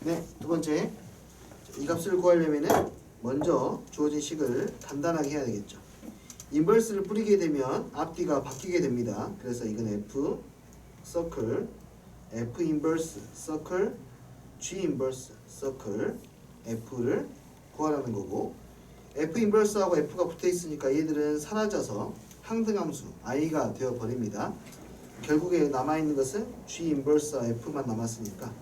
네, 두 번째. 이 값을 구하려면은 먼저 주어진 식을 간단하게 해야 되겠죠. 인버스를 뿌리게 되면 앞뒤가 바뀌게 됩니다. 그래서 이건 F 서클 F 인버스 서클 G 인버스 서클 F를 구하라는 거고, F 인버스하고 F가 붙어 있으니까 얘들은 사라져서 항등함수 I가 되어 버립니다. 결국에 남아있는 것은 G 인버스와 F만 남았으니까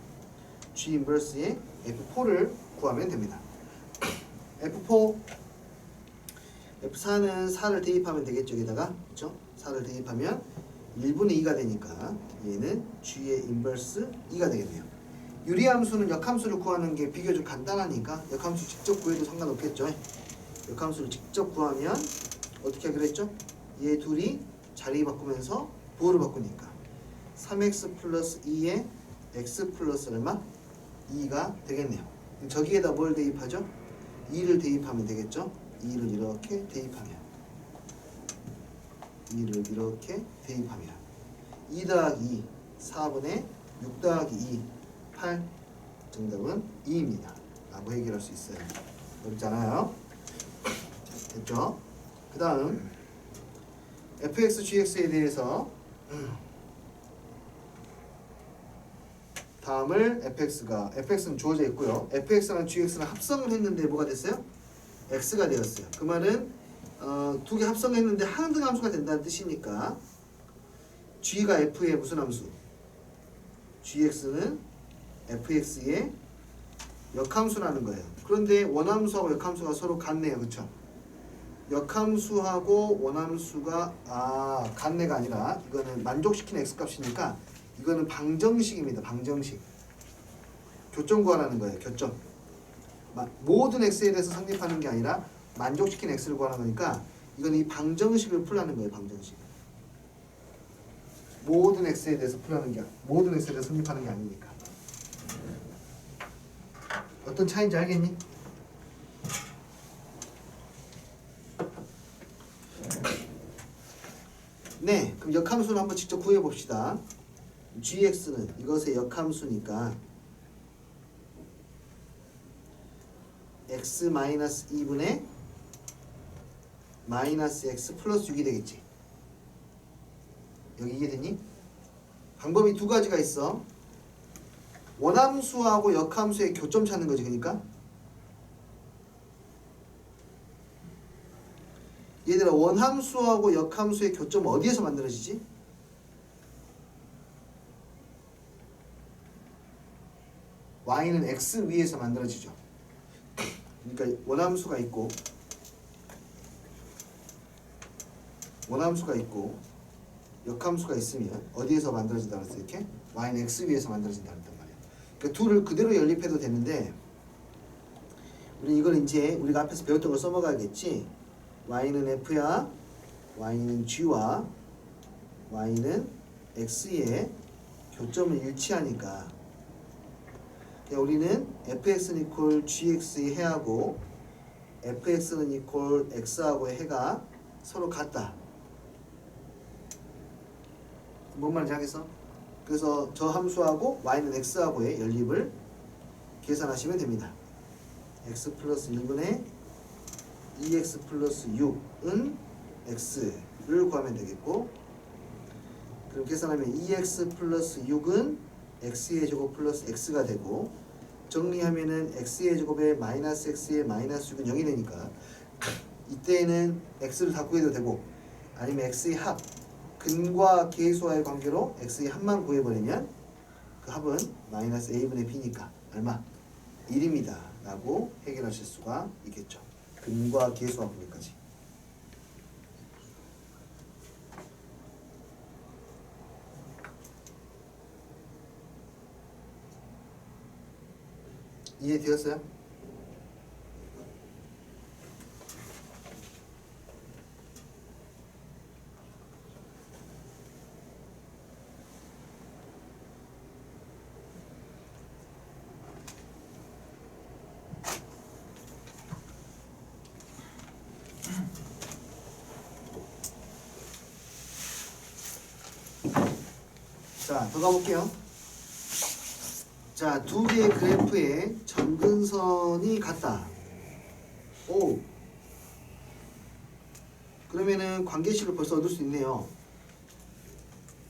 G 인버스의 F4를 구하면 됩니다. F4 F4는 4를 대입하면 되겠죠. 여기다가 그렇죠? 4를 대입하면 1분의 2가 되니까 얘는 G의 인버스 2가 되겠네요. 유리함수는 역함수를 구하는 게 비교적 간단하니까 역함수 직접 구해도 상관없겠죠. 역함수를 직접 구하면 어떻게 하기로 했죠? 얘 둘이 자리 바꾸면서 부호를 바꾸니까 3x 플러스 2에 x 플러스 얼마? 2가 되겠네요. 저기에다 뭘 대입하죠? 2를 대입하면 되겠죠? 2를 이렇게 대입하면 2를 이렇게 대입하면 2 더하기 2 4분의 6 더하기 2 8 정답은 2입니다 라고 해결할 수 있어요. 어렵잖아요. 됐죠? 그 다음 fx, gx에 대해서 다음을 fx는 주어져 있고요. fx랑 gx랑 합성을 했는데 뭐가 됐어요? x가 되었어요. 그 말은 두 개 합성했는데 항등함수가 된다는 뜻이니까 g가 f의 무슨 함수? gx는 fx의 역함수라는 거예요. 그런데 원함수하고 역함수가 서로 같네요. 그쵸? 역함수하고 원함수가 같네가 아니라 이거는 만족시키는 x값이니까 이거는 방정식입니다. 방정식. 교점 구하라는 거예요. 교점. 모든 x에 대해서 성립하는 게 아니라 만족시키는 x를 구하는 거니까 이거는 이 방정식을 풀라는 거예요. 방정식. 모든 x에 대해서 풀라는 게 모든 x에 대해서 성립하는 게 아니니까. 어떤 차이인지 알겠니? 네, 그럼 역함수를 한번 직접 구해봅시다. gx는 이것의 역함수니까 x-2분의 마이너스 x 플러스 6이 되겠지. 여기 이해되니? 방법이 두 가지가 있어. 원함수하고 역함수의 교점 찾는 거지. 그러니까 얘들아, 원함수하고 역함수의 교점은 어디에서 만들어지지? y는 x 위에서 만들어지죠. 그러니까 원함수가 있고 역함수가 있으면 어디에서 만들어진다 그랬어? 이렇게 y는 x 위에서 만들어진다 그랬단 말이야. 그러니까 둘을 그대로 연립해도 되는데 우리 이걸 이제 우리가 앞에서 배웠던 걸 써먹어야겠지. y는 f야, y는 g와 y는 x의 교점을 일치하니까 우리는 fx는 이퀄 gx의 해하고 fx는 이퀄 x하고의 해가 서로 같다. 뭔 말인지 알겠어? 그래서 저 함수하고 y는 x하고의 연립을 계산하시면 됩니다. x 플러스 1분의 2x 플러스 6은 x를 구하면 되겠고, 그럼 계산하면 2x 플러스 6은 x의 제곱 플러스 x가 되고, 정리하면은 x의 제곱에 마이너스 x의 마이너스 6은 0이 되니까 이때는 x를 다 구해도 되고, 아니면 x의 합, 근과 계수와의 관계로 x의 합만 구해버리면 그 합은 마이너스 a분의 b니까 얼마? 1입니다 라고 해결하실 수가 있겠죠. 근과 계수와 관계까지. 이해되었어요? 자, 더 가볼게요. 자, 두 개의 그래프의 점근선이 같다. 오. 그러면은 관계식을 벌써 얻을 수 있네요.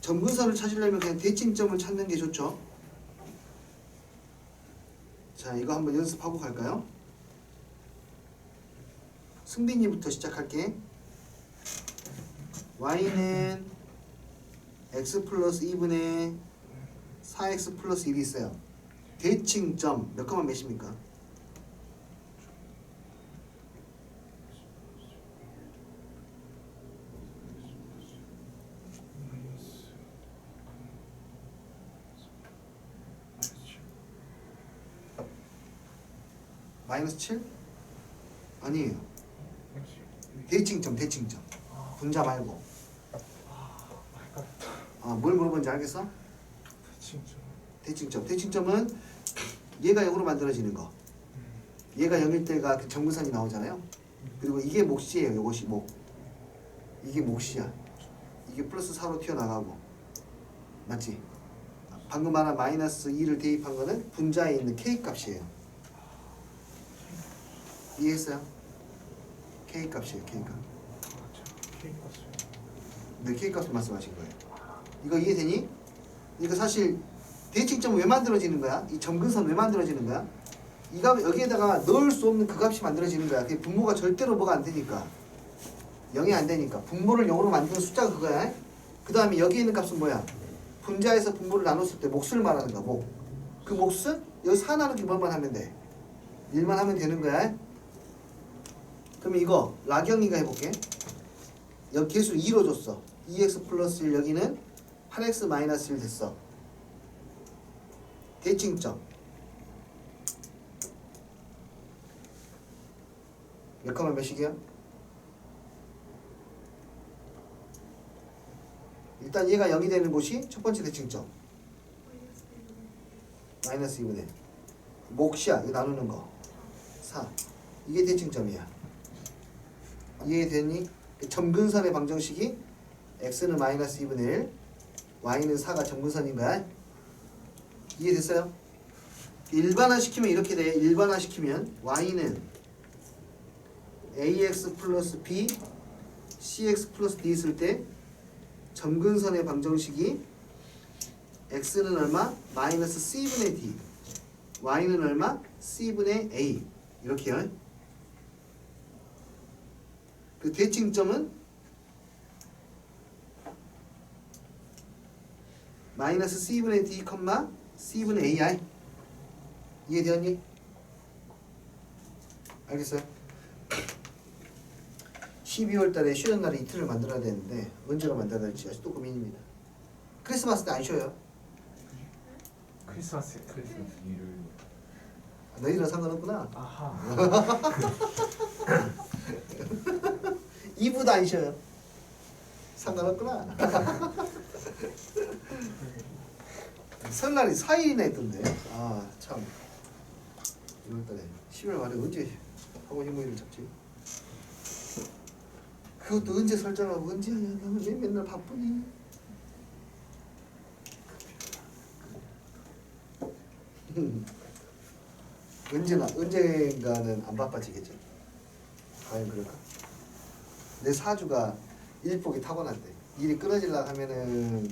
점근선을 찾으려면 그냥 대칭점을 찾는 게 좋죠. 자, 이거 한번 연습하고 갈까요? 승빈이부터 시작할게. y는 x 플러스 2분의 4x 플러스 1이 있어요. 대칭점 몇 컴마 몇입니까? 마이너스 7? 아니에요. 대칭점. 분자 말고. 뭘 물어본지 알겠어? 대칭점은 얘가 0으로 만들어지는 거. 얘가 0일 때가 그 점근선이 나오잖아요. 그리고 이게 몫이에요. 이것이 몫. 이게 몫이야. 이게 플러스 4로 튀어나가고. 맞지? 방금 말한 마이너스 2를 대입한 거는 분자에 있는 K 값이에요. 이해했어요? K 값이에요. K 값. 네, K 값을 말씀하신 거예요. 이거 이해되니? 이거 사실 대칭점은 왜 만들어지는 거야? 이 점근선 왜 만들어지는 거야? 이 값 여기에다가 넣을 수 없는 그 값이 만들어지는 거야. 그 분모가 절대로 뭐가 안 되니까. 0이 안 되니까. 분모를 0으로 만드는 숫자가 그거야. 그 다음에 여기 있는 값은 뭐야? 분자에서 분모를 나눴을 때 몫을 말하는 거야. 몫. 그 몫은 여기 4 나누기 뭐만 하면 돼? 1만 하면 되는 거야. 그러면 이거 라경이가 해볼게. 여기 개수 2로 줬어. 2x 플러스 1 여기는 8x 마이너스 1 됐어. 대칭점 몇 컴마 몇이야? 일단 얘가 0이 되는 곳이 첫 번째 대칭점. 마이너스 2분의 몫이야. 이거 나누는 거 4. 이게 대칭점이야. 이해되니? 점근선의 방정식이 x는 마이너스 2분의 1 y는 4가 점근선인 거야. 이해됐어요? 일반화시키면 이렇게 돼. 일반화시키면 y는 ax 플러스 b cx 플러스 d 있을 때 점근선의 방정식이 x는 얼마? 마이너스 c분의 d y는 얼마? c분의 a 이렇게요. 그 대칭점은 마이너스 c분의 d, c분의 ai. 이해되었니? 알겠어요? 12월 달에 쉬는 날에 이틀을 만들어야 되는데 언제가 만들어야 될지 아직도 고민입니다. 크리스마스 때 안 쉬어요? 크리스마스 일요일. 너희랑 상관없구나. 아하. 이브도 안 쉬어요. 상관없구나. 설날이 4일이나 했던데. 아 참. 1월달에 10월 말에 언제 학원 휴무일을 잡지? 그것도 언제 설정하고 언제 하냐. 나는 왜 맨날 바쁘니? 언젠가는 안 바빠지겠죠. 과연 그럴까? 내 사주가 일복이 타고난대. 일이 끊어질라 하면은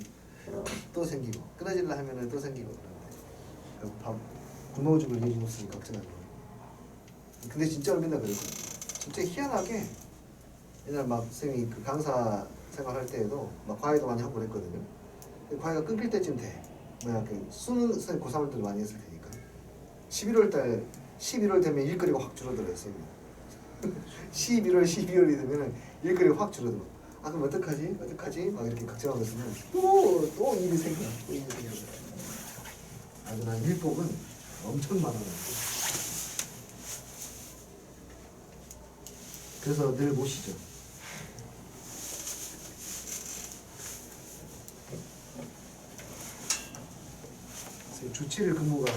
또 생기고, 끊어질라 하면은 또 생기고 그런데. 밥 굶어 죽을 일이 없으니 걱정하는 거야. 근데 진짜로 맨날 그랬거든. 진짜 희한하게 옛날 막 선생님이 그 강사 생활할 때에도 막 과외도 많이 하고 그랬거든요. 과외가 끊길 때쯤 돼. 그 수능 선생님 고3을 때도 많이 했을 테니까. 11월 되면 일거리가 확 줄어들어요, 선생님. 11월, 12월이 되면은 일거리가 확 줄어들어. 아 그럼 어떡하지? 막 이렇게 걱정하고 있으면 또 일이 생겨. 아주 난 일복은 엄청 많아요. 그래서 늘 모시죠. 주치를 근무가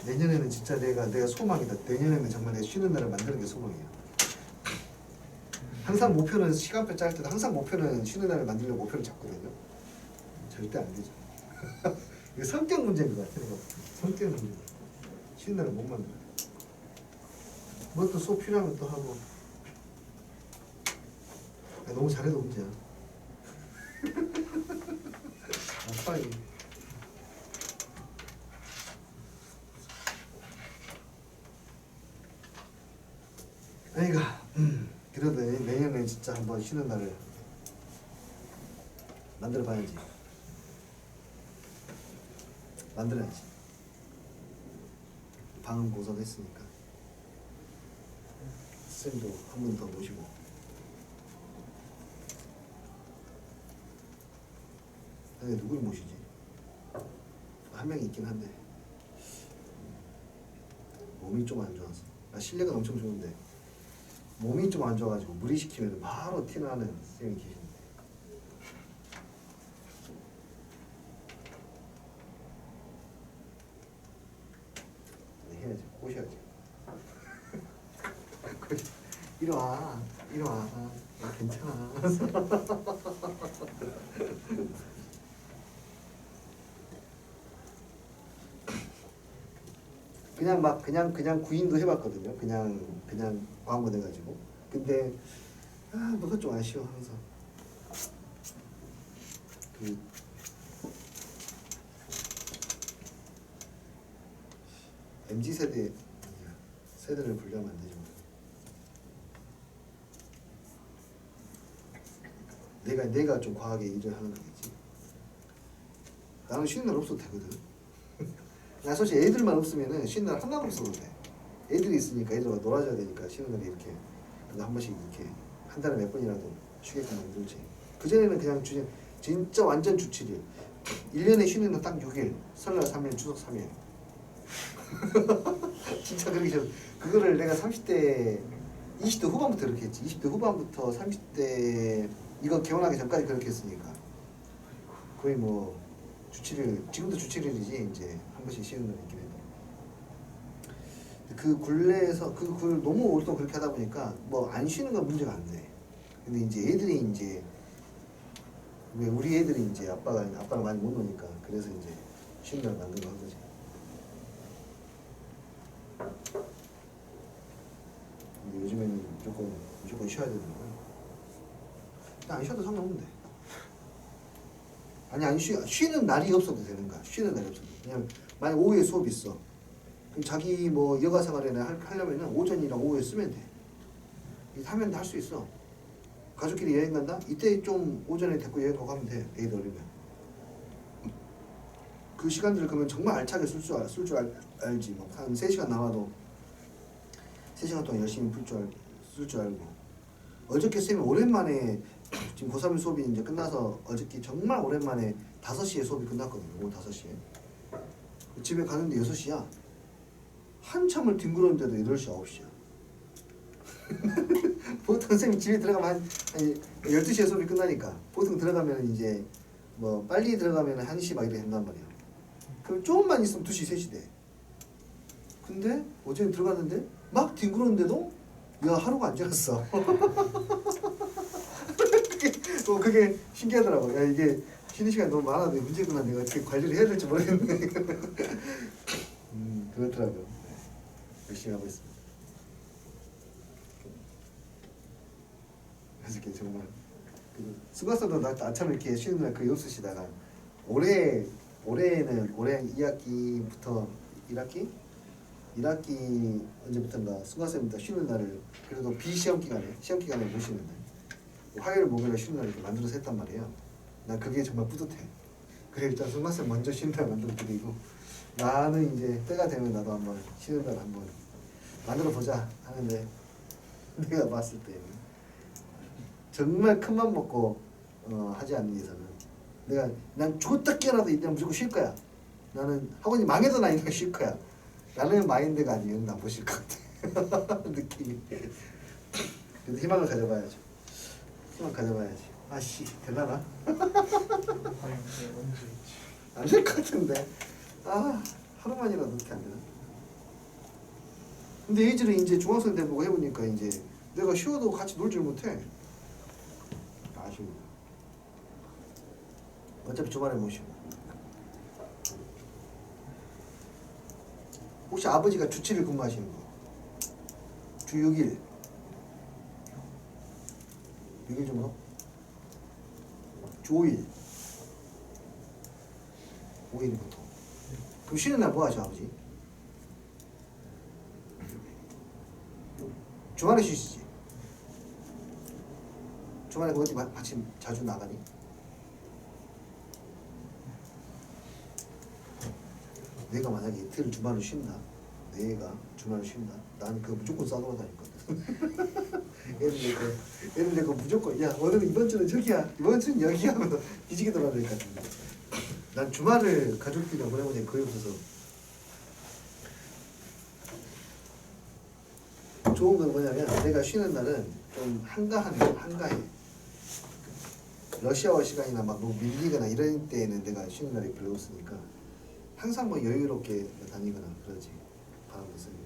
내년에는 진짜 내가 소망이다. 내년에는 정말 내가 쉬는 날을 만드는 게 소망이야. 항상 목표는 시간표 짤 때도 항상 목표는 쉬는 날을 만들려고 목표를 잡거든요. 절대 안 되죠. 이거 성격 문제인 것 같아. 이거. 성격 문제. 쉬는 날은 못 만들어. 뭐 또 수업 필요하면 또 하고. 너무 잘해도 문제야. 아빠이. 아이가 그래도 내년에 진짜 한번 쉬는 날을 만들어 봐야지. 만들어야지. 방은 고사됐으니까 쌤도 한 분 더 모시고. 근데 누굴 모시지? 한 명이 있긴 한데 몸이 좀 안 좋아서. 실력은 엄청 좋은데 몸이 좀 안 좋아가지고 무리시키면 바로 티나는 쌤이 계신데. 해야지. 꼬셔야지. 이리 와. 이리 와. 괜찮아. 그냥 막 그냥 구인도 해봤거든요. 그냥 광고 내가지고. 근데 뭐가 좀 아쉬워 항상. 그 MZ 세대를 분류하면 안 되죠. 내가 좀 과하게 일을 하는 거겠지. 나는 쉬는 날 없어도 되거든. 나 솔직히 애들만 없으면은 쉬는 날 하나도 없어도 돼. 애들이 있으니까 애들과 놀아줘야 되니까 쉬는 날에 이렇게 한 번씩 이렇게 한 달에 몇 번이라도 쉬게끔 만들지. 그 전에는 그냥 진짜 완전 주 7일. 1년에 쉬는 날 딱 6일. 설날 3일, 추석 3일. 진짜 그렇게 싫어. 그거를 내가 30대, 20대 후반부터 그렇게 했지. 20대 후반부터 30대 이거 결혼하기 전까지 그렇게 했으니까 거의 뭐 주 7일, 지금도 주 7일이지 이제 한 번씩 쉬는 날 있긴 해도. 그 굴레에서 그 너무 오랫동안 그렇게 하다 보니까 뭐 안 쉬는 건 문제가 안 돼. 근데 이제 애들이 이제 왜 우리 애들이 이제 아빠랑 많이 못 노니까 그래서 이제 쉬는 날 만들고 한 거지. 근데 요즘에는 무조건 쉬어야 되더라고요. 안 쉬어도 상관없는데. 아니 쉬는 날이 없어도 되는 거야. 쉬는 날이 없어도. 그냥 만약 오후에 수업 있어. 그럼 자기 뭐 여가 생활에나 하려면은 오전이랑 오후에 쓰면 돼. 하면 할 수 있어. 가족끼리 여행 간다? 이때 좀 오전에 데리고 여행 가고 하면 돼. 애들 어리면. 그 시간들을 그러면 정말 알차게 쓸 줄 알지. 뭐 한 3시간 나와도 3시간 동안 열심히 쓸 줄 알고. 어저께 쌤이 오랜만에 지금 고3 수업이 이제 끝나서 어저께 정말 오랜만에 5시에 수업이 끝났거든요. 오후 5시에. 집에 가는데 6시야. 한참을 뒹굴었는데도 8시, 9시야. 보통 쌤이 집에 들어가면 한 12시에 수업이 끝나니까 보통 들어가면 이제 뭐 빨리 들어가면 1시 막 이래 된단 말이야. 그럼 조금만 있으면 2시, 3시 돼. 근데 어제 들어갔는데 막 뒹굴었는데도 야 하루가 안 지났어. 그게 신기하더라고. 야 이게 쉬는 시간이 너무 많아도 문제구나. 내가 어떻게 관리를 해야 될지 모르겠는데. 그렇더라고요. 네. 열심히 하고 있습니다. 그래서 이렇게 정말 수고하셔도 나처럼 이렇게 쉬는 날 거의 없으시다가 올해는 올해 2학기부터 1학기 언제부턴가 수강생부터 쉬는 날을 그래도 비시험 기간에 못 쉬는데 화요일 목요일 쉬는 날 이렇게 만들어서 했단 말이에요. 난 그게 정말 뿌듯해. 그래 일단 수강생 먼저 쉬는 날 만들어 드리고 나는 이제 때가 되면 나도 한번 쉬는 날 한번 만들어 보자 하는데 내가 봤을 때 정말 큰 맘 먹고 하지 않는 이상은 난 죽었다 깨어나도 일단 무조건 쉴 거야. 나는 학원이 망해도 나 이냥 쉴 거야. 라는 마인드가 아니면 난 못 쉴 것 같아. 느낌이. 그래도 희망을 가져봐야죠. 희망 가져봐야지. 아씨 되려나? 안 될 것 같은데. 하루만이라도 그렇게 안 되나? 근데 예전에 이제 중학생 때 보고 해보니까 이제 내가 쉬어도 같이 놀질 못해. 아쉬워. 어차피 주말에 못 쉬고. 혹시 아버지가 주 7일 근무하시는 거? 주 6일. 6일 정도? 주 5일. 5일이 보통. 그럼 쉬는 날 뭐 하죠, 아버지? 주말에 쉬시지? 주말에 어디 마침 자주 나가니? 내가 만약에 이틀 주말을 쉰다. 내가 주말을 쉰다. 나는 그거 무조건 싸돌아 다니거든. 애들 내가 무조건 야 오늘은 이번 주는 저기야 이번 주는 여기야 하면서 뒤지게 돌아다닐 것 같은데. 난 주말을 가족들이랑 보내본 적이 거의 없어서. 좋은 건 뭐냐면 내가 쉬는 날은 좀 한가해. 러시아워 시간이나 막 뭐 밀리거나 이런 때에는 내가 쉬는 날이 별로 없으니까 항상 뭐 여유롭게 다니거나 그러지. 바람도 쐬고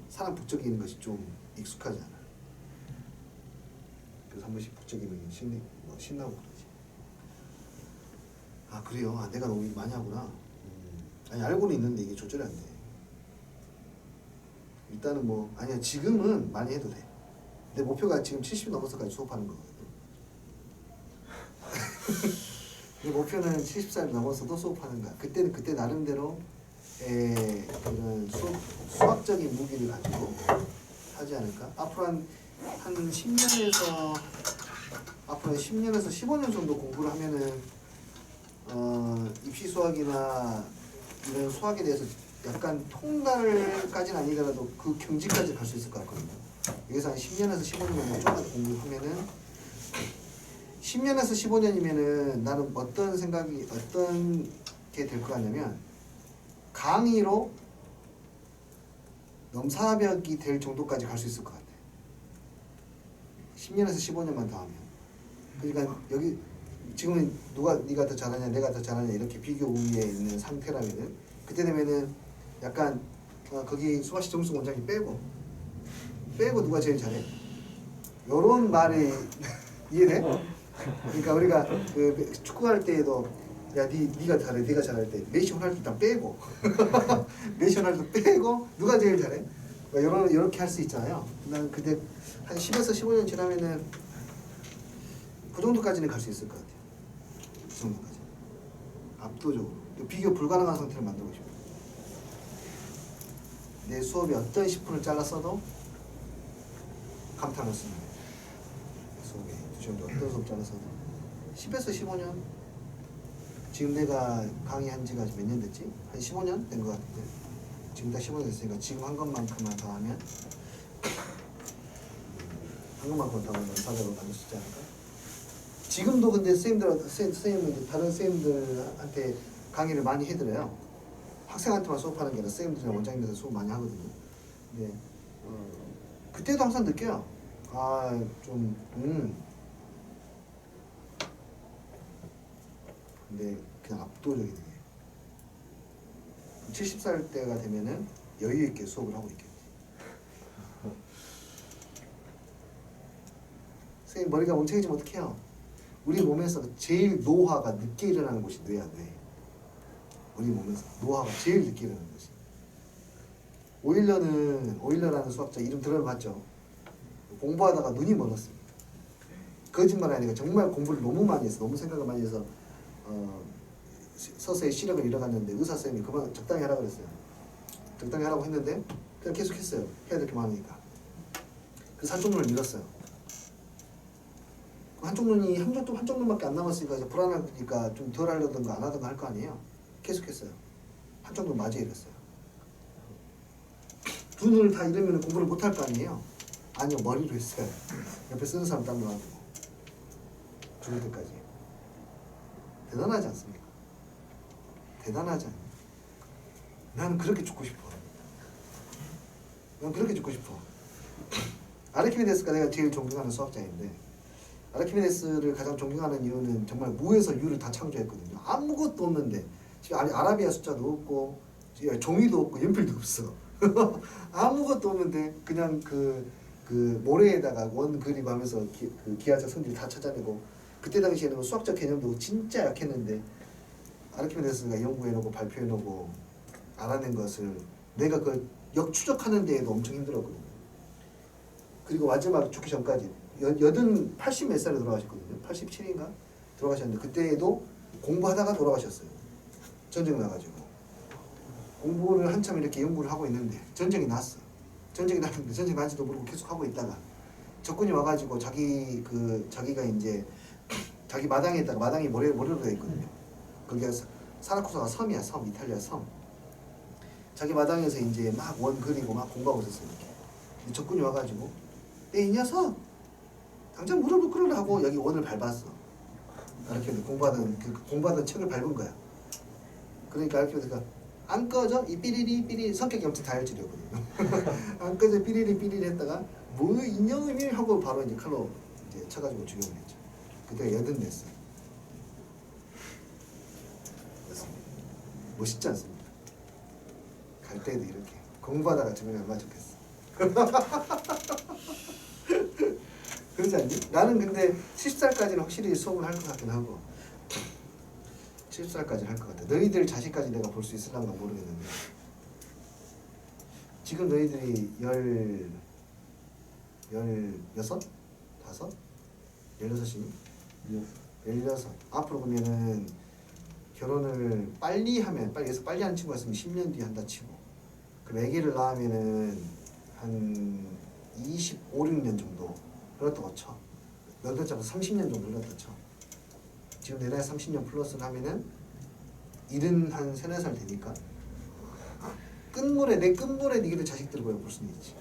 사람 북적이는 것이 좀 익숙하지 않아. 그래서 한 번씩 북적이면 신나고 그러지. 아 그래요? 아 내가 너무 일 많이 하구나. 아니 알고는 있는데 이게 조절이 안 돼. 일단은 뭐 아니야 지금은 많이 해도 돼. 내 목표가 지금 70 넘어서까지 수업하는 거거든. 내 목표는 70살 넘어서도 수업하는 거야. 그때는 그때 나름대로 그런 수학적인 무기를 가지고 하지 않을까? 앞으로 한 10년에서 15년 정도 공부를 하면은 입시 수학이나 이런 수학에 대해서 약간 통달까지는 아니더라도 그 경지까지 갈 수 있을 것 같거든요. 여기서 한 10년에서 15년 정도 조금 공부하면은 10년에서 15년이면은 나는 어떤 게 될 것 같냐면 강의로 넘사벽이 될 정도까지 갈 수 있을 것 같아. 10년에서 15년만 더 하면. 그러니까 여기 지금은 네가 더 잘하냐 내가 더 잘하냐 이렇게 비교 우위에 있는 상태라면은 그때 되면은 약간 거기 수아시 정수 원장님 빼고 누가 제일 잘해? 요런 말이 이해돼? 그러니까 우리가 그 축구할 때에도 야 네가 잘해 네가 잘할 때 메시 호날두 일단 빼고 메시 호날두 빼고 누가 제일 잘해? 이렇게 할 수 있잖아요. 난 그때 한 10에서 15년 지나면은 그 정도까지는 갈 수 있을 것 같아요. 그 정도까지 압도적으로 비교 불가능한 상태를 만들고 싶어요. 내 수업이 어떤 10분을 잘랐어도 감탄을 쓰는 거예요. 수업에 2시간도 어떤 수업 잘랐어도 10에서 15년 지금 내가 강의한 지가 몇 년 됐지? 한 15년 된 것 같은데 지금 다 15년 됐으니까 지금 한 것만큼만 더 하면 한 것만큼만 더 하면 사자로 만들 수 있지 않을까? 지금도 근데 선생님들 다른 선생님들한테 강의를 많이 해드려요. 학생한테만 수업하는 게 아니라 선생님들이나 원장님들한테 수업 많이 하거든요. 근데 그때도 항상 느껴요. 근데 그냥 압도적이네. 70살 때가 되면은 여유 있게 수업을 하고 있겠지. 선생님 머리가 멍청해지면 어떡해요? 우리 몸에서 제일 노화가 늦게 일어나는 곳이 뇌야, 뇌. 우리 몸에서 노화가 제일 늦게 일어나는 곳이. 오일러라는 수학자 이름 들어봤죠? 공부하다가 눈이 멀었습니다. 거짓말 아니라 정말 공부를 너무 많이 해서 너무 생각을 많이 해서 서서히 시력을 잃어갔는데 의사 선생님이 그만 적당히 하라고 그랬어요. 적당히 하라고 했는데 그냥 계속 했어요. 해야 될 게 많으니까. 그래서 한쪽 눈을 잃었어요. 한쪽 눈밖에 안 남았으니까 이제 불안하니까 좀 덜 하려던가 안 하던가 할 거 아니에요. 계속 했어요. 한쪽 눈 마저 잃었어요. 두 눈을 다 잃으면 공부를 못 할 거 아니에요. 아니요, 머리로 했어요. 옆에 쓰는 사람 땀 나고 죽을 때까지. 대단하지 않습니까? 대단하지 않아요? 나는 그렇게 죽고 싶어. 난 그렇게 죽고 싶어. 아르키메데스가 내가 제일 존경하는 수학자인데 아르키메데스를 가장 존경하는 이유는 정말 무에서 유를 다 창조했거든요. 아무것도 없는데 지금 아라비아 숫자도 없고 종이도 없고 연필도 없어. 아무것도 없는데 그냥 그 모래에다가 원 그림하면서 그 기하적 성질 다 찾아내고 그때 당시에는 수학적 개념도 진짜 약했는데 아르키메데스가 연구해놓고 발표해놓고 알아낸 것을 내가 그 역추적하는 데에도 엄청 힘들었거든요. 그리고 마지막 죽기 전까지 여든 80 몇 살에 돌아가셨거든요. 87인가 돌아가셨는데 그때에도 공부하다가 돌아가셨어요. 전쟁 나가지고 공부를 한참 이렇게 연구를 하고 있는데 전쟁이 났어. 전쟁이 났는데 전쟁 난지도 모르고 계속 하고 있다가 적군이 와가지고 자기가 이제 자기 마당에다가 마당이 모래로 되어 있거든요. 거기가 사라쿠사가 섬이야, 섬, 이탈리아 섬. 자기 마당에서 이제 막 원 그리고 막 공부하고 있었어요. 이렇게. 근데 적군이 와가지고 이 녀석 당장 무릎을 꿇으라 하고 여기 원을 밟았어. 이렇게 공부하던 책을 밟은 거야. 그러니까 이렇게 되니까 안 꺼져 이 삐리리 성격이 엄청 다혈질이거든요. 안 꺼져 삐리리 했다가 뭐 인형이 하고 바로 이제 칼로 이제 쳐가지고 죽여버렸죠. 그때 84살. 멋있지 않습니까? 갈 때도 이렇게 공부하다가 죽으면 얼마나 좋겠어. 그러지 않니? 나는 근데 70살까지는 확실히 수업을 할 것 같긴 하고 70살까지 할 것 같아. 너희들 자식까지 내가 볼 수 있을란가 모르겠는데 지금 너희들이 16? 16이니? 16. 앞으로 보면은 결혼을 빨리 하면 빨리 하는 친구가 있으면 10년 뒤에 한다 치고 그럼 애기를 낳으면은 한 25, 6년 정도 흘렀다고 쳐. 너희들 잡아 30년 정도 흘렀다 쳐. 지금 내 나이 30년 플러스를 하면은 일은 한 3, 4살 되니까 내 끝물에 니들 자식들을 보여 볼 수는 있지.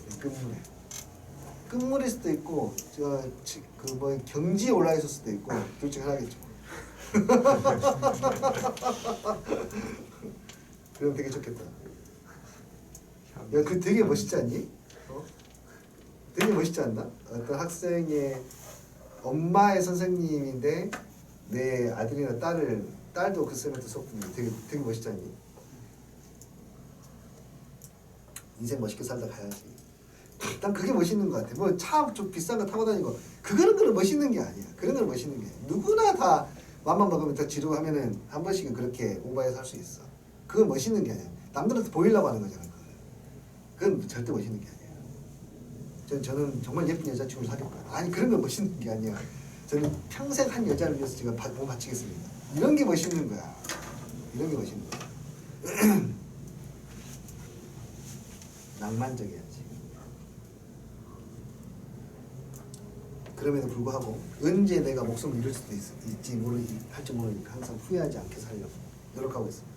내 끝물일 수도 있고 뭐 경지에 올라 있을 수도 있고 둘 중에 하나겠죠. 그럼 되게 좋겠다. 야, 그 되게 멋있지 않니? 되게 멋있지 않나? 어떤 학생의 엄마의 선생님인데 내 아들이나 딸도 그 쌤한테 수업 듣는 되게 멋있지 않니? 인생 멋있게 살다 가야지. 난 그게 멋있는 것 같아. 뭐 차 좀 비싼 거 타고 다니고 그거는 멋있는 게 아니야. 그런 건 멋있는 게 아니야. 누구나 다 맘만 먹으면 더 지르고 하면은 한 번씩은 그렇게 오바해서 할 수 있어. 그건 멋있는 게 아니야. 남들한테 보이려고 하는 거잖아. 그건 절대 멋있는 게 아니야. 저는 정말 예쁜 여자친구를 사귈 거야. 아니 그런 건 멋있는 게 아니야. 저는 평생 한 여자를 위해서 제가 몸 바치겠습니다. 이런 게 멋있는 거야. 이런 게 멋있는 거야. 낭만적이야지. 그럼에도 불구하고 언제 내가 목숨을 잃을 수도 할지 모르니까 항상 후회하지 않게 살려고 노력하고 있습니다.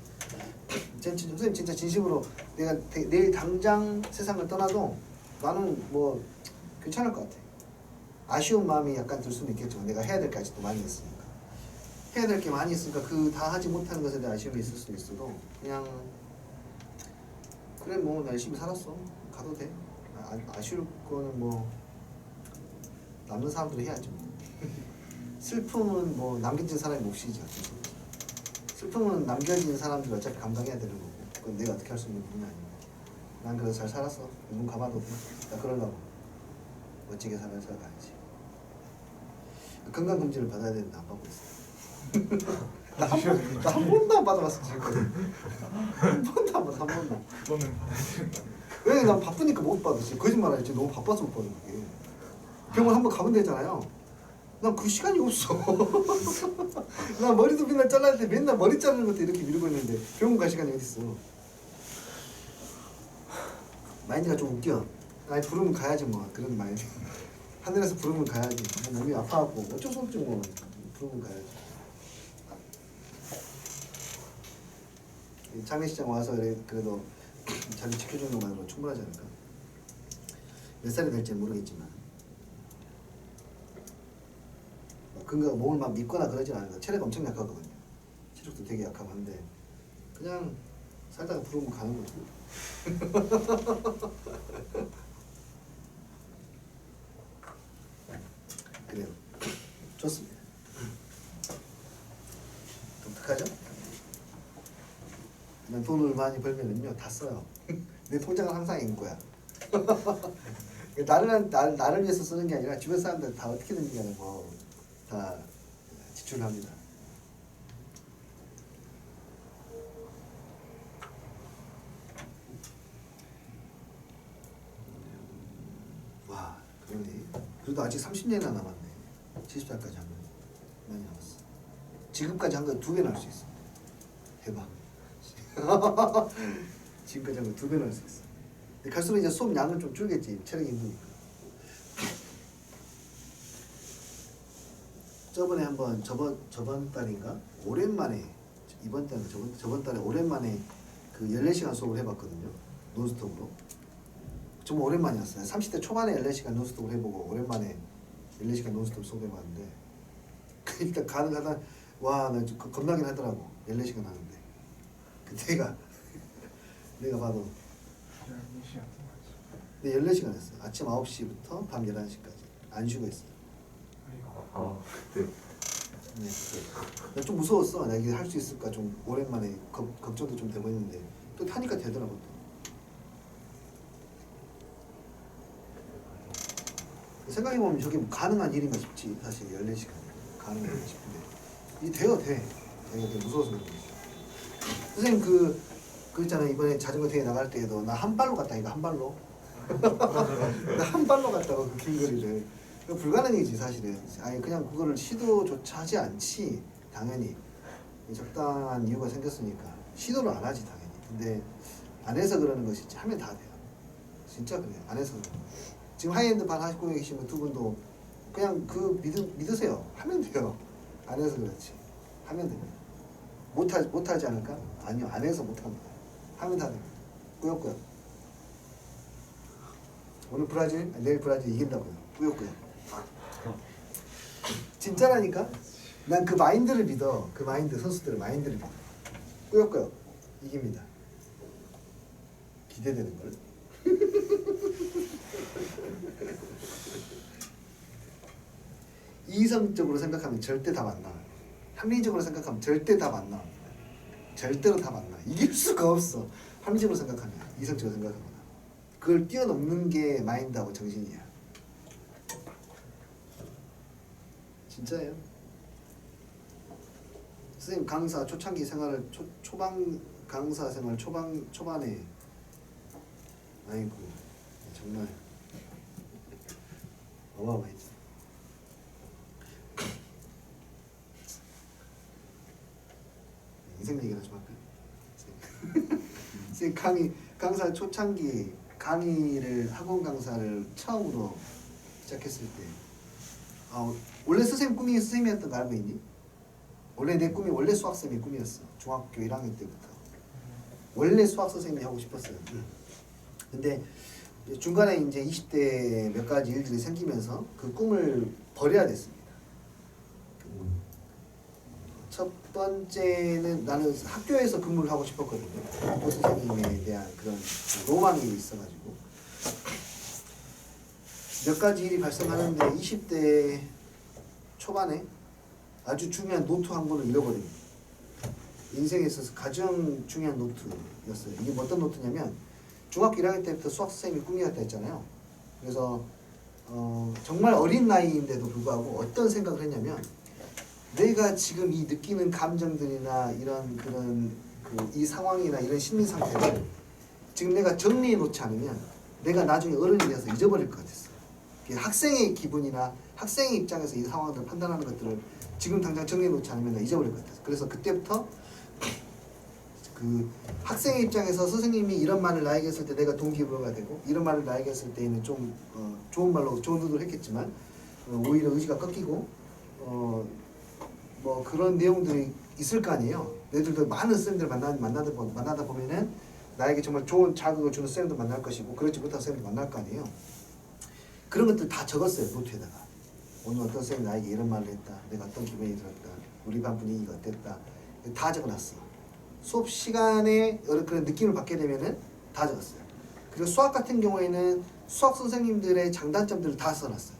선생님 진짜 진심으로 내가 내일 당장 세상을 떠나도 나는 뭐 괜찮을 것 같아. 아쉬운 마음이 약간 들 수는 있겠지만 내가 해야 될 게 아직도 많이 있으니까 해야 될 게 많이 있으니까 그 다 하지 못하는 것에 대한 아쉬움이 있을 수도 있어도 그냥 그래 뭐 나 열심히 살았어 가도 돼. 아쉬울 거는 뭐 남는 사람들이 해야지 뭐. 슬픔은 뭐 남겨진 사람이 몫이지. 슬픔은 남겨진 사람들이 어차피 감당해야 되는 거고 그건 내가 어떻게 할 수 있는 부분이 아니고 난 그래서 잘 살았어. 눈 감아도 돼. 나 그러려고 멋지게 살아가야지. 건강검진을 받아야 되는데 안 받고 있어. 나 한 번도 안 받아봤어 지금. 한 번도 안 받아. 한 번도. 그거는 받아야 된다. 왜? 난 바쁘니까 못 받아. 지금 거짓말하지. 너무 바빠서 못 받는 거게. 병원 한번 가면 되잖아요. 난 그 시간이 없어. 나 머리도 맨날 잘라야 돼. 맨날 머리 자르는 것도 이렇게 미루고 있는데 병원 갈 시간이 어딨어. 마인드가 좀 웃겨. 아니 부르면 가야지 뭐. 그런 마인드. 하늘에서 부르면 가야지. 뭐 몸이 아파갖고 어쩔 수 없지 뭐. 부르면 가야지. 장례식장 와서 그래도 자기 지켜주는 것만으로 충분하지 않을까. 몇 살이 될지는 모르겠지만 그거 몸을 막 믿거나 그러진 않아요. 체력이 엄청 약하거든요. 체력도 되게 약하고 한데 그냥 살다가 부르면 가는 거지. 그래요. 좋습니다. 독특하죠? 난 돈을 많이 벌면은요 다 써요. 내 통장은 항상 인거야. 나를 위해서 쓰는 게 아니라 주변 사람들 다 어떻게든지 간에 뭐 다 지출합니다. 그래도 아직 30년이나 남았네. 70살까지 하면 많이 남았어. 지금까지 한 거 2배나 할 수 있어. 대박. 지금까지 한 거 2배나 할 수 있어. 근데 갈수록 이제 수업 양은 좀 줄겠지. 체력이 힘드니까. 저번에 한번 저번 달인가 오랜만에 이번 달은 저번 달에 오랜만에 그 14시간 수업을 해봤거든요. 논스톱으로. 정말 오랜만이었어요. 30대 초반에 14시간 논스톱을 해보고 오랜만에 14시간 논스톱 수업해봤는데 일단 가능하다. 와, 나 겁나긴 하더라고. 14시간 하는데. 내가 봐도 네, 14시간 했어요. 아침 9시부터 밤 11시까지 안 쉬고 했어요. 그때 네. 좀 무서웠어. 나 이게 할 수 있을까 좀 오랜만에 걱정도 좀 되고 있는데 또 타니까 되더라고 또. 생각해보면 저게 뭐 가능한 일인가 싶지. 사실 14시간 가능한 싶은데 이 돼요 돼. 내가 되게 무서워서 그런 거지. 선생님 그 있잖아요. 이번에 자전거 대회 나갈 때에도 나 한 발로 갔다니까. 한 발로. 나 한 발로 갔다고 그 긴 거리를. 불가능이지 사실은. 아니 그냥 그거를 시도조차 하지 않지. 당연히 적당한 이유가 생겼으니까 시도를 안 하지 당연히. 근데 안 해서 그러는 것이지 하면 다 돼요. 진짜 그래요. 안 해서 그래요. 지금 하이엔드 반 하시고 계시면 두 분도 그냥 그 믿으세요. 하면 돼요. 안 해서 그렇지. 하면 됩니다. 못하지 않을까? 아니요. 안 해서 못합니다. 하면 다 됩니다. 꾸역꾸역. 오늘 브라질, 내일 브라질 이긴다고요. 꾸역꾸역. 진짜라니까? 난 그 마인드를 믿어. 그 마인드, 선수들의 마인드를 믿어. 꾸역꾸역 이깁니다. 기대되는 걸. 이성적으로 생각하면 절대 답 안 나와. 합리적으로 생각하면 절대 답 안 나와. 절대로 답 안 나와. 이길 수가 없어. 합리적으로 생각하면, 이성적으로 생각하거나. 그걸 뛰어넘는 게 마인드하고 정신이야. 진짜예요. 선생님 강사 초창기 생활을 초반 강사 생활 초반에 아이고 정말 어마어마했죠. 인생 얘기나 좀 할까요? 선생님 강사 초창기 강의를 학원 강사를 처음으로 시작했을 때 원래 선생님 꿈이 선생님이었던 거 알고 있니? 원래 내 꿈이 원래 수학 선생님이 꿈이었어. 중학교 1학년 때부터 원래 수학 선생님이 하고 싶었어요. 근데 중간에 이제 20대 몇 가지 일들이 생기면서 그 꿈을 버려야 됐습니다. 첫 번째는 나는 학교에서 근무를 하고 싶었거든요. 학교 선생님에 대한 그런 로망이 있어가지고 몇 가지 일이 발생하는데 20대 초반에 아주 중요한 노트 한 권을 잃어버립니다. 인생에 있어서 가장 중요한 노트였어요. 이게 어떤 노트냐면 중학교 1학년 때부터 수학 선생님이 꿈이었다 했잖아요. 그래서 정말 어린 나이인데도 불구하고 어떤 생각을 했냐면 내가 지금 이 느끼는 감정들이나 이런 그런 이 상황이나 이런 심리 상태를 지금 내가 정리해 놓지 않으면 내가 나중에 어른이 돼서 잊어버릴 것 같았어요. 학생의 기분이나 학생의 입장에서 이 상황들을 판단하는 것들을 지금 당장 정리해 놓지 않으면 내가 잊어버릴 것 같았어요. 그래서 그때부터 그 학생의 입장에서 선생님이 이런 말을 나에게 했을 때 내가 동기부여가 되고 이런 말을 나에게 했을 때에는 좀 좋은 말로 좋은 의도를 했겠지만 오히려 의지가 꺾이고 뭐 그런 내용들이 있을 거 아니에요. 애들도 많은 쌤들 만나다 보면은 나에게 정말 좋은 자극을 주는 쌤도 만날 것이고 그렇지 못한 쌤도 만날 거 아니에요. 그런 것들 다 적었어요. 노트에다가. 오늘 어떤 쌤이 나에게 이런 말을 했다. 내가 어떤 기분이 들었다. 우리 반 분위기가 어땠다. 다 적어놨어. 수업 시간에 그런 느낌을 받게 되면은 다 적었어요. 그리고 수학 같은 경우에는 수학 선생님들의 장단점들을 다 써놨어요.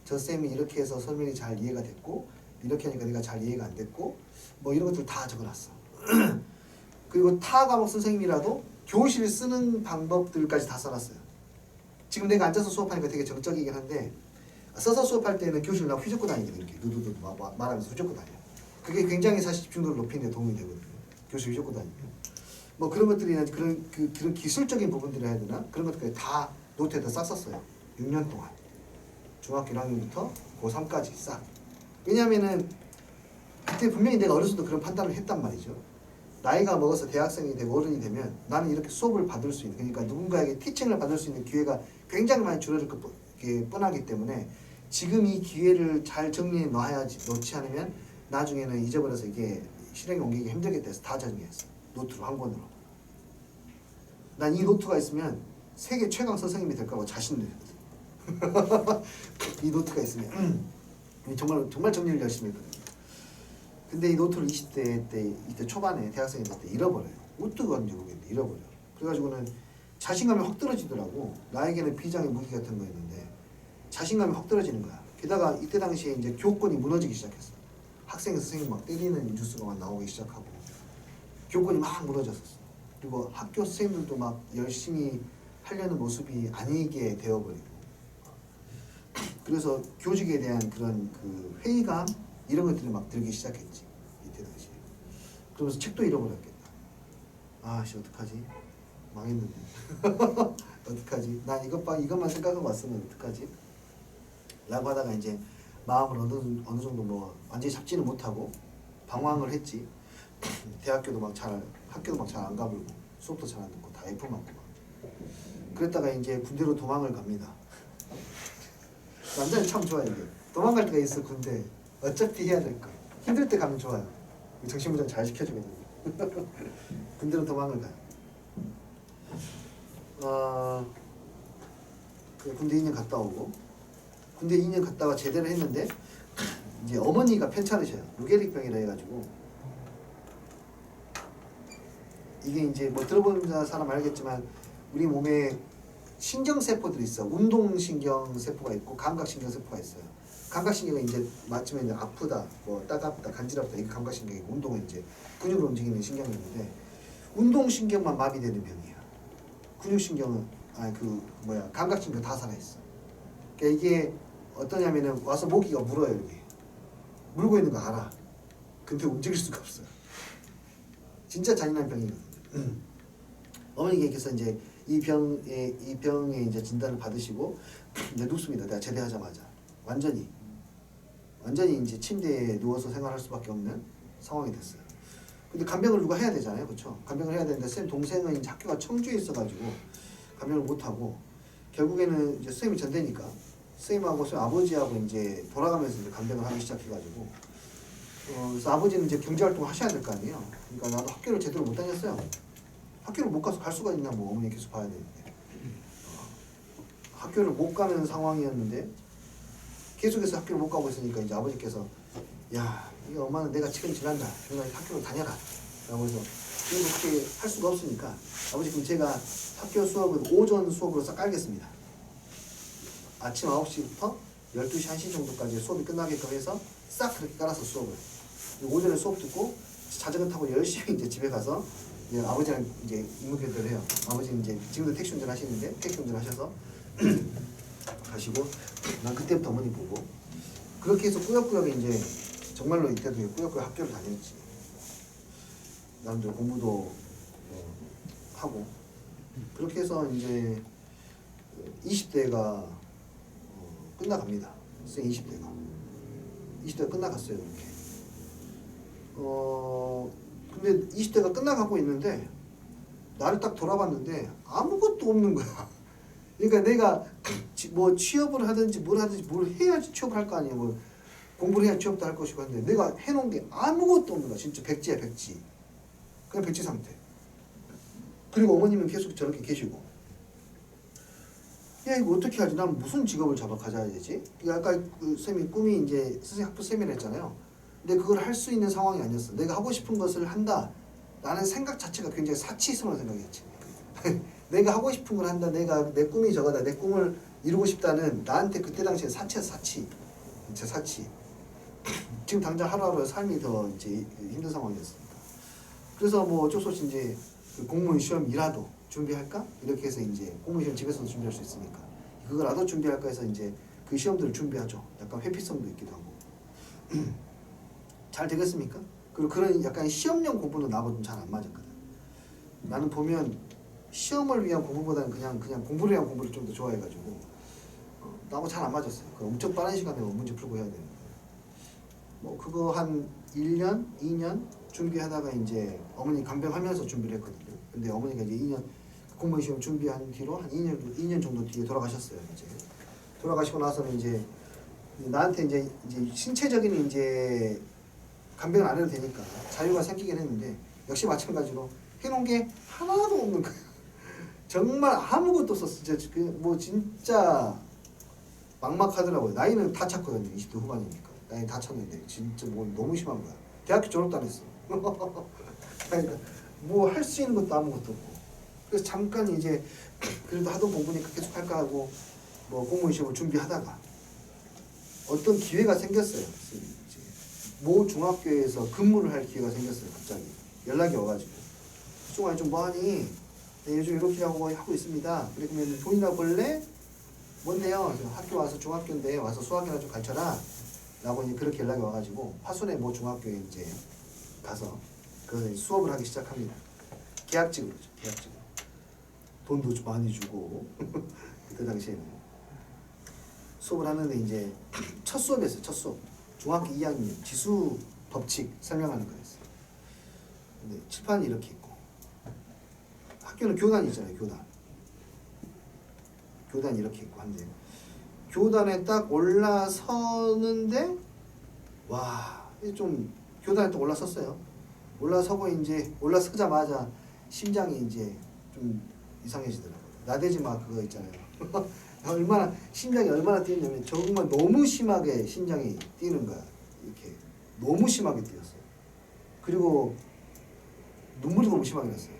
저 쌤이 이렇게 해서 설명이 잘 이해가 됐고 이렇게 하니까 내가 잘 이해가 안 됐고 뭐 이런 것들 다 적어놨어. 그리고 타 과목 선생님이라도 교실 쓰는 방법들까지 다 써놨어요. 지금 내가 앉아서 수업하니까 되게 정적이긴 한데 써서 수업할 때는 교실 나가고 휘젓고 다니거든. 이렇게 누두두 말하면서 휘젓고 다녀. 그게 굉장히 사실 집중도를 높이는 데 도움이 되거든요. 교실 휘젓고 다니면. 뭐 그런 것들이나 그런 기술적인 부분들을 해야 되나? 그런 것들까지 다 노트에다 쌌었어요. 6년 동안. 중학교 1학년부터 고3까지 싹. 왜냐면은 그때 분명히 내가 어렸을 때 그런 판단을 했단 말이죠. 나이가 먹어서 대학생이 되고 어른이 되면 나는 이렇게 수업을 받을 수 있는, 그러니까 누군가에게 티칭을 받을 수 있는 기회가 굉장히 많이 줄어들 것 뻔하기 때문에 지금 이 기회를 잘 정리해 놓지 않으면 나중에는 잊어버려서 이게 실행에 옮기기 힘들겠다 해서 다 정리했어. 노트로 한 권으로. 난 이 노트가 있으면 세계 최강 선생님이 될 거라고 자신을 했거든. 이 노트가 있으면 정말 정리를 열심히 했거든요. 근데 이 노트를 20대 때, 이때 초반에 대학생이 될 때 잃어버려요. 어떻게 하는지 모르겠는데 잃어버려. 그래가지고는 자신감이 확 떨어지더라고. 나에게는 비장의 무기 같은 거였는데 자신감이 확 떨어지는 거야. 게다가 이때 당시에 이제 교권이 무너지기 시작했어. 학생 선생님 막 때리는 뉴스가 막 나오기 시작하고 교권이 막 무너졌었어. 그리고 학교 선생님들도 막 열심히 하려는 모습이 아니게 되어버리고, 그래서 교직에 대한 그런 그 회의감 이런 것들이 막 들기 시작했지 이때 당시에. 그러면서 책도 잃어버렸겠다. 아씨 어떡하지? 망했는데. 어떡하지? 난 이것만 생각하고 왔으면 어떡하지? 라고 하다가 이제 마음을 어느 정도 뭐 완전히 잡지는 못하고 방황을 했지. 대학교도 막 학교도 막 잘 안 가보고 수업도 잘 안 듣고 다 F 맞고 막. 그랬다가 이제 군대로 도망을 갑니다. 남자는 참 좋아요. 이게 도망갈 때가 있어. 군대 어차피 해야 될 거. 힘들 때 가면 좋아요. 정신무장 잘 시켜주거든요. 군대로 도망을 가요. 군대 2년 갔다 오고, 군대 2년 갔다가 제대를 했는데 이제 어머니가 편찮으셔요. 루게릭병이라 해가지고, 이게 이제 뭐 들어본 사람 알겠지만 우리 몸에 신경세포들이 있어. 운동신경세포가 있고 감각신경세포가 있어요. 감각신경은 이제 마침에 이제 아프다, 뭐 따갑다, 간지럽다, 이게 감각신경이고, 운동은 이제 근육을 움직이는 신경인데 운동신경만 마비되는 병이야. 근육신경은 감각신경 다 살아있어. 그러니까 이게 어떠냐면은 와서 모기가 물어요. 이렇게 물고 있는 거 알아. 근데 움직일 수가 없어요. 진짜 잔인한 병이거든. 어머니께서 이제 이 병에 이제 진단을 받으시고 이제 눕습니다. 내가 제대하자마자 완전히 이제 침대에 누워서 생활할 수밖에 없는 상황이 됐어요. 근데 간병을 누가 해야 되잖아요, 그렇죠? 간병을 해야 되는데 쌤 동생은 이제 학교가 청주에 있어가지고 간병을 못 하고 결국에는 이제 쌤이 전대니까 쌤하고 쌤 아버지하고 이제 돌아가면서 이제 간병을 하기 시작해가지고 그래서 아버지는 이제 경제활동을 하셔야 될 거 아니에요. 그러니까 나도 학교를 제대로 못 다녔어요. 학교를 못 가서 갈 수가 있나, 뭐 어머니 계속 봐야 되는데 학교를 못 가는 상황이었는데 계속해서 학교를 못 가고 있으니까 이제 아버지께서 야, 이거 엄마는 내가 지금 지난다. 그러니까 학교를 다녀라. 라고 해서 그렇게 할 수가 없으니까 아버지 그럼 제가 학교 수업을 오전 수업으로 싹 깔겠습니다. 아침 9시부터 12시, 1시 정도까지 수업이 끝나게끔 해서 싹 그렇게 깔아서 수업을. 오전에 수업 듣고 자전거 타고 열심히 이제 집에 가서 이제 아버지랑 이제 임무교대를 해요. 아버지는 이제 지금도 택시 운전 하시는데 택시 운전 하셔서 가시고 난 그때부터 어머니 보고 그렇게 해서 꾸역꾸역 이제 정말로 이때도 꾸역꾸역 학교를 다녔지. 나름대로 공부도 하고 그렇게 해서 이제 20대가 끝나갑니다. 생 20대가 끝나갔어요. 이렇게. 근데 20대가 끝나가고 있는데 나를 딱 돌아봤는데 아무것도 없는 거야. 그러니까 내가 뭐 취업을 하든지 뭘 해야지 취업을 할 거 아니에요. 뭐 공부를 해야 취업도 할 것이고 한데 내가 해놓은 게 아무것도 없는 거야. 진짜 백지야, 백지. 그냥 백지 상태. 그리고 어머님은 계속 저렇게 계시고 야 이거 어떻게 하지? 난 무슨 직업을 가져야 되지? 아까 그 쌤이 꿈이 이제 선생님 학부 쌤이라 했잖아요. 근데 그걸 할 수 있는 상황이 아니었어. 내가 하고 싶은 것을 한다 라는 생각 자체가 굉장히 사치스러운 생각이었지. 내가 하고 싶은 걸 한다. 내 꿈이 저거다. 내 꿈을 이루고 싶다는 나한테 그때 당시에 사치야, 사치. 진짜 사치. 지금 당장 하루하루 삶이 더 이제 힘든 상황이었으니까. 그래서 뭐 어쩔 수 없이 이제 그 공무원 시험이라도 준비할까? 이렇게 해서 이제 공무원 시험 집에서도 준비할 수 있으니까 그거라도 준비할까 해서 이제 그 시험들을 준비하죠. 약간 회피성도 있기도 하고. 잘 되겠습니까? 그리고 그런 약간 시험용 공부는 나하고 좀 잘 안 맞았거든. 나는 보면 시험을 위한 공부보다는 그냥 공부를 위한 공부를 좀 더 좋아해가지고 나하고 잘 안 맞았어요. 그 엄청 빠른 시간에 문제 풀고 해야 되는데 뭐 그거 한 1년, 2년 준비하다가 이제 어머니 간병하면서 준비를 했거든요. 근데 어머니가 이제 2년 공무원 시험 준비한 뒤로 한 2년 정도 뒤에 돌아가셨어요. 이제 돌아가시고 나서는 이제 나한테 이제 신체적인 이제 간병을 안 해도 되니까 자유가 생기긴 했는데 역시 마찬가지로 해놓은 게 하나도 없는 거예요. 정말 아무것도 없었어. 뭐 진짜 막막하더라고요. 나이는 다 찼거든요. 20대 후반이니까 나이 다 찼는데 진짜 뭐 너무 심한 거야. 대학교 졸업도 안 했어. 그러니까 뭐 할 수 있는 것도 아무것도 없고. 그래서 잠깐 이제 그래도 하도 공부니까 계속 할까 하고 뭐 공무원 시험을 준비하다가 어떤 기회가 생겼어요. 이제 모 중학교에서 근무를 할 기회가 생겼어요. 갑자기 연락이 와가지고 수종아 좀 뭐하니? 네, 요즘 이렇게 하고 있습니다. 그래 그러면 돈이나 벌래? 뭔데요? 그래서 학교 와서 중학교인데 와서 수학이나 좀 가르쳐라. 라고 이제 그렇게 연락이 와가지고 화순의 모 중학교에 이제 가서 그 수업을 하기 시작합니다. 계약직으로죠. 계약직으로. 돈도 좀 많이 주고 그때 당시에는 수업을 하는데 이제 첫 수업이었어요. 첫 수업. 중학교 2학년 지수 법칙 설명하는 거였어요. 근데 칠판이 이렇게 있고 학교는 교단이 있잖아요. 교단이 이렇게 있고 한데 교단에 딱 올라서는데 와, 좀 교단에 딱 올라섰어요. 올라서고 이제 올라서자마자 심장이 이제 좀 이상해지더라고요. 나대지 마 그거 있잖아요. 얼마나 심장이 얼마나 뛰었냐면 정말 너무 심하게 심장이 뛰는 거야. 이렇게 너무 심하게 뛰었어요. 그리고 눈물이 너무 심하게 났어요.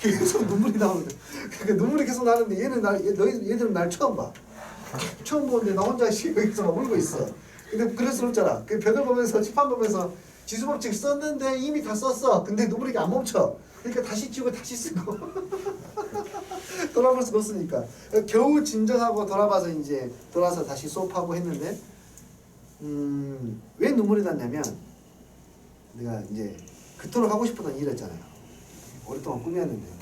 계속 눈물이 나오는데 그러니까 눈물이 계속 나는데 얘들은 날 처음 봐. 처음 보는데 나 혼자 여기서 막 울고 있어. 근데 그럴수없잖아. 그 벽을 보면서 칠판 보면서 지수법칙 썼는데 이미 다 썼어. 근데 눈물이 안 멈춰. 그러니까 다시 지우고 다시 쓰고 돌아볼 수가 없으니까 겨우 진정하고 돌아봐서 이제 돌아서 다시 수업하고 했는데 왜 눈물이 났냐면 내가 이제 그토록 하고 싶었던 일이었잖아요. 오랫동안 꿈이었는데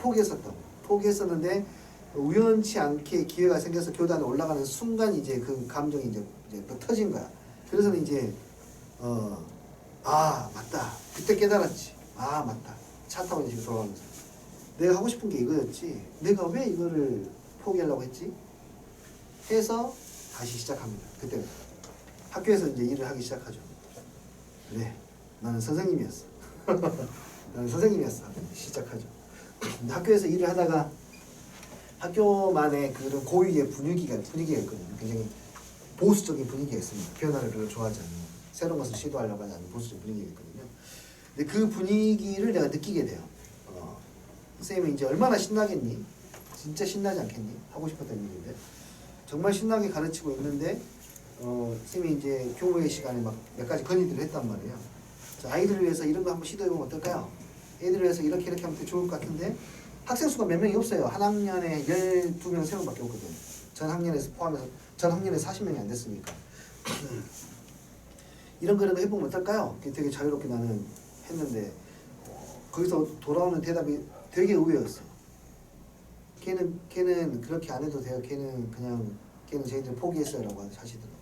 포기했었는데 우연치 않게 기회가 생겨서 교단에 올라가는 순간 이제 그 감정이 이제 또 터진 거야. 그래서 이제 아 맞다 그때 깨달았지. 아 맞다 차 타고 이제 돌아가면서 내가 하고 싶은 게 이거였지. 내가 왜 이거를 포기하려고 했지? 해서 다시 시작합니다. 그때 학교에서 이제 일을 하기 시작하죠. 그래 나는 선생님이었어. 나는 선생님이었어. 시작하죠. 학교에서 일을 하다가 학교만의 그런 고유의 분위기가 있거든요. 굉장히 보수적인 분위기가 있습니다. 변화를 별로 좋아하지 않는 새로운 것을 시도하려고 하지 않는 보수적인 분위기가 있거든요. 근데 그 분위기를 내가 느끼게 돼요. 선생님이 이제 얼마나 신나겠니? 진짜 신나지 않겠니? 하고 싶었던 일인데 정말 신나게 가르치고 있는데 선생님이 이제 교무회 시간에 막 몇 가지 건의들을 했단 말이에요. 아이들을 위해서 이런 거 한번 시도해보면 어떨까요? 애들을 위해서 이렇게 하면 되게 좋을 것 같은데 학생 수가 몇 명이 없어요. 한 학년에 12명, 3명밖에 없거든요. 전 학년에서 포함해서 전 학년에 40명이 안 됐으니까 이런 거라도 해보면 어떨까요? 되게 자유롭게 나는 했는데 거기서 돌아오는 대답이 되게 의외였어. 걔는 그렇게 안 해도 돼요. 걔는 저희들 포기했어요라고 하시더라고요.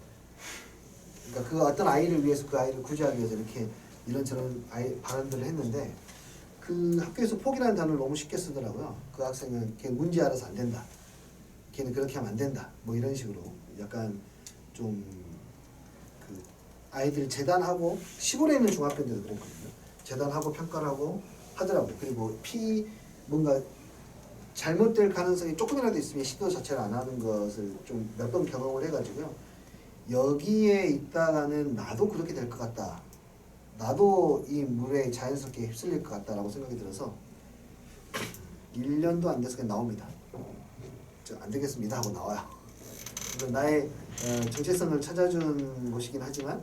그러니까 그 어떤 아이를 위해서 그 아이를 구제하기 위해서 이렇게 이런저런 발언들을 했는데 그 학교에서 포기라는 단어를 너무 쉽게 쓰더라고요. 그 학생은 걔 문제 알아서 안 된다. 걔는 그렇게 하면 안 된다. 뭐 이런 식으로 약간 좀 그 아이들 재단하고 시골에 있는 중학교인데도 그랬거든요. 재단하고 평가를 하고 하더라고요. 그리고 뭔가 잘못될 가능성이 조금이라도 있으면 시도 자체를 안 하는 것을 좀 몇 번 경험을 해가지고요. 여기에 있다가는 나도 그렇게 될 것 같다. 나도 이 물에 자연스럽게 휩쓸릴 것 같다라고 생각이 들어서 1년도 안 돼서 그냥 나옵니다. 안 되겠습니다 하고 나와요. 그래서 나의 정체성을 찾아준 곳이긴 하지만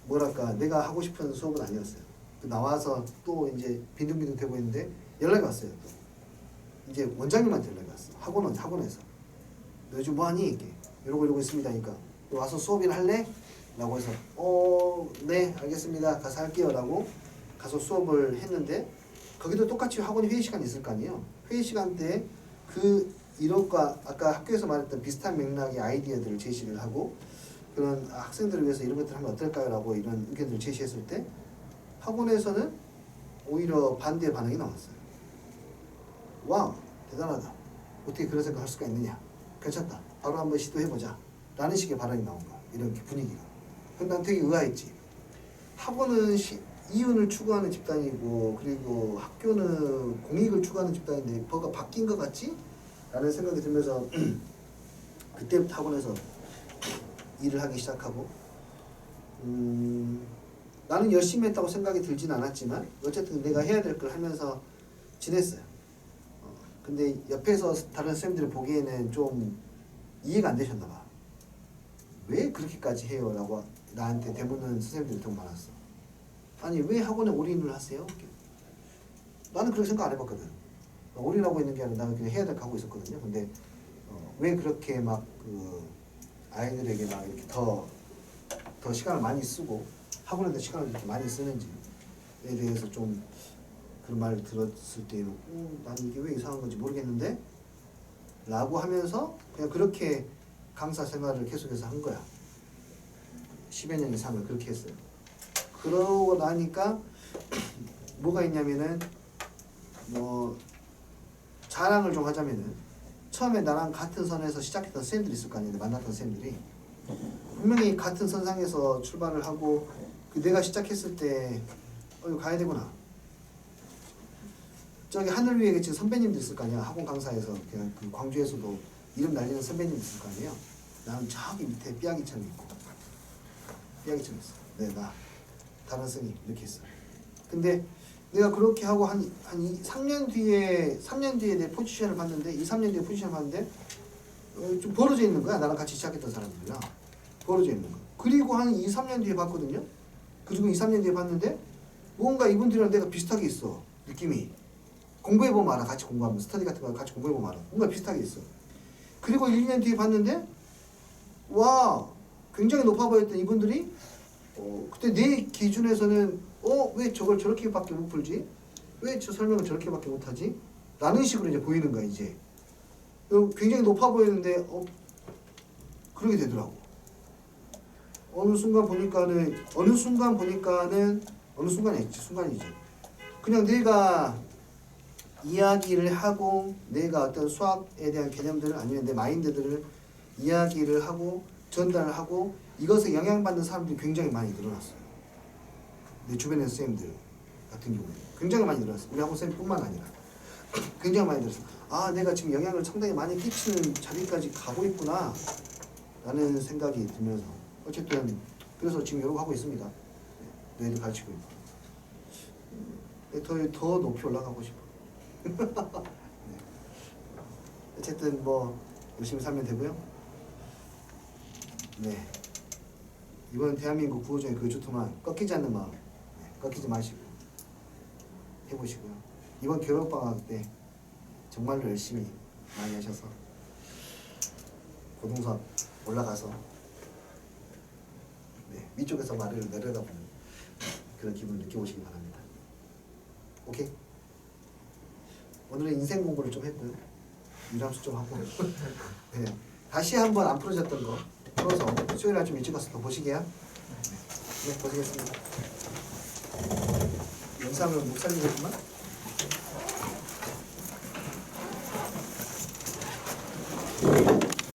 뭐랄까 내가 하고 싶은 수업은 아니었어요. 나와서 또 이제 빈둥빈둥 되고 있는데 연락이 왔어요. 또 이제 원장님한테 연락이 왔어. 학원에서 너 요즘 뭐하니? 이러고 있습니다. 그러니까 와서 수업이나 할래? 라고 해서 네 알겠습니다 가서 할게요 라고 가서 수업을 했는데 거기도 똑같이 학원이 회의 시간이 있을 거 아니에요. 회의 시간 때 그 이것과 아까 학교에서 말했던 비슷한 맥락의 아이디어들을 제시를 하고 그런 학생들을 위해서 이런 것들을 하면 어떨까요? 라고 이런 의견들을 제시했을 때 학원에서는 오히려 반대의 반응이 나왔어요. 와, 대단하다. 어떻게 그런 생각을 할 수가 있느냐. 괜찮다. 바로 한번 시도해보자. 라는 식의 발언이 나온 거야. 이런 분위기가. 근데 난 되게 의아했지. 학원은 이윤을 추구하는 집단이고 그리고 학교는 공익을 추구하는 집단인데 뭐가 바뀐 것 같지? 라는 생각이 들면서 그때부터 학원에서 일을 하기 시작하고 나는 열심히 했다고 생각이 들진 않았지만 어쨌든 내가 해야 될 걸 하면서 지냈어요. 근데 옆에서 다른 선생님들이 보기에는 좀 이해가 안 되셨나 봐. 왜 그렇게까지 해요? 라고 나한테 대묻는 선생님들이 더 많았어. 아니 왜 학원에 올인을 하세요? 나는 그렇게 생각 안 해봤거든. 올인하고 있는 게 아니라 나는 그냥 해야 될 거 하고 있었거든요. 근데 왜 그렇게 막 그 아이들에게 막 이렇게 더 시간을 많이 쓰고 학원에도 시간을 이렇게 많이 쓰는지에 대해서 좀 그런 말을 들었을 때는 나는 이게 왜 이상한 건지 모르겠는데 라고 하면서 그냥 그렇게 강사 생활을 계속해서 한 거야. 10여 년 이상을 그렇게 했어요. 그러고 나니까 뭐가 있냐면은 뭐 자랑을 좀 하자면은 처음에 나랑 같은 선에서 시작했던 선생님들이 있을 거 아니에요. 만났던 선생님들이 분명히 같은 선상에서 출발을 하고 그 내가 시작했을 때 이거 가야 되구나. 저기 하늘 위에 지금 선배님도 있을 거 아니야. 학원 강사에서 그냥 그 광주에서도 이름 날리는 선배님도 있을 거 아니에요. 나는 저기 밑에 삐약이처럼 있고 삐약이처럼 있어. 네, 나 다른 스님 이렇게 있어. 근데 내가 그렇게 하고 한 3년 뒤에 내 포지션을 봤는데 2-3년 뒤에 포지션을 봤는데 좀 벌어져 있는 거야. 나랑 같이 시작했던 사람들이랑 벌어져 있는 거. 그리고 한 2-3년 뒤에 봤거든요. 그리고 2-3년 뒤에 봤는데 뭔가 이분들이랑 내가 비슷하게 있어. 느낌이. 공부해보면 알아. 같이 공부하면 스터디 같은 거 같이 공부해보면 알아. 뭔가 비슷하게 있어. 그리고 1-2년 뒤에 봤는데 와 굉장히 높아 보였던 이분들이 그때 내 기준에서는 왜 저걸 저렇게밖에 못 풀지? 왜 저 설명을 저렇게밖에 못하지? 라는 식으로 이제 보이는 거야 이제. 굉장히 높아 보이는데 그러게 되더라고. 어느 순간 보니까는 순간이지. 그냥 내가 이야기를 하고 내가 어떤 수학에 대한 개념들을 아니면 내 마인드들을 이야기를 하고 전달을 하고 이것에 영향받는 사람들이 굉장히 많이 늘어났어요. 내 주변의 선생님들 같은 경우에 굉장히 많이 늘어났어요. 우리 학원 선생님뿐만 아니라 굉장히 많이 늘었어요. 아 내가 지금 영향을 상당히 많이 끼치는 자리까지 가고 있구나 라는 생각이 들면서 어쨌든 그래서 지금 이러고 하고 있습니다. 뇌를 가르치고 있고 더 높이 올라가고 싶어. 네. 어쨌든 뭐 열심히 살면 되고요. 네. 이번 대한민국 구호정의 그 주토만 꺾이지 않는 마음, 꺾이지 마시고 해보시고요. 이번 겨울방학 때 정말로 열심히 많이 하셔서 고동선 올라가서 위쪽에서 말을 내려다보는 그런 기분을 느껴보시기 바랍니다. 오케이? 오늘은 인생 공부를 좀 했고요. 유람수 좀 하고 네. 다시 한번 안 풀어졌던 거 풀어서 수요일날 좀 일찍 가서 더 보시게요. 네, 보시겠습니다. 영상을 못 살리겠지만